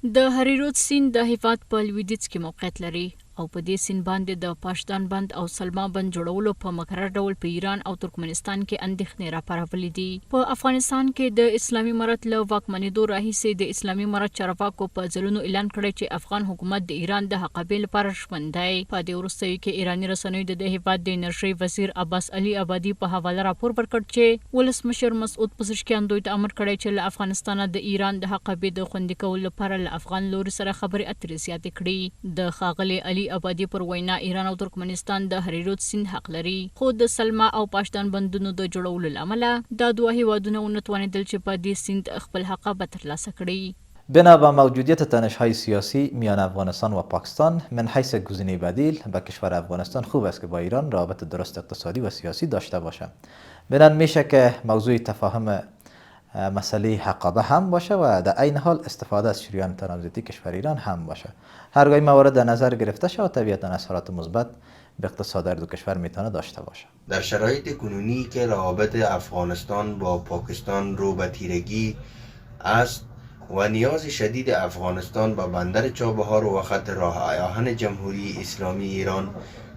د هریرود سیند د هیواد په لویدیځ کې موقعیت لري او په دې سیند باندې د پاشدان بند او سلما بند جوړولو په مقرر ډول په ایران او ترکمنستان کې اندېښنې راپارولې دي. په افغانستان کې د اسلامي امارت له واکمنېدو راهیسې د اسلامي امارت چارواکو په ځلونو اعلان کړی چې افغان حکومت د ایران د حقابې لپاره ژمن دی. په دې وروستیو کې ایراني رسنیو د هیواد د انرژۍ وزیر عباس علي ابادي په حواله راپور ورکړ چې ولسمشر مسعود پزشکیان دوی ته امر کړی چې له افغانستانه د ایران د حقابې د خوندي کولو لپاره له افغان لوري سره خبرې اترې زیاتې کړي. د ښاغلي علي ابادي پر وینا ایران او ترکمنستان د هریرود سیند حق لري، خو د سلما او پاشدان بندونو د جوړولو له امله دا دوه هیوادونه ونه توانېدل چې په دې سیند خپل حق ترلاسه کړي. بنا به موجودیت تنش‌های سیاسی میان افغانستان و پاکستان من حیث گزینه بدیل به کشور افغانستان خوب است که با ایران رابط درست اقتصادی و سیاسی داشته باشه. بنان میشه که موضوع تفاهم مسئله حقابه هم باشه و در عین حال استفاده از شریان ترانزیتی کشور ایران هم باشه. هرگاه موارد در نظر گرفته شود طبیعتا اثرات مثبت به اقتصاد هر دو کشور میتونه داشته باشه. در شرایط کنونی که روابط افغانستان با پاکستان رو به تیرگی است و نیاز شدید افغانستان به بندر چابهار و خط راه آهن جمهوری اسلامی ایران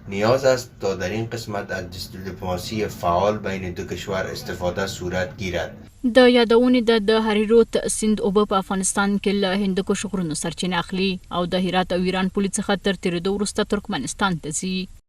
نیاز است تا در این قسمت از دیپلماسی فعال بین دو کشور استفاده صورت گیرد. د یادونې د هریرود سیند اوبه په افغانستان کې له هندوکش غرونو سرچینه اخلي او د هرات او ایران پولې څخه تر تیرېدو وروسته ترکمنستان ته ځي.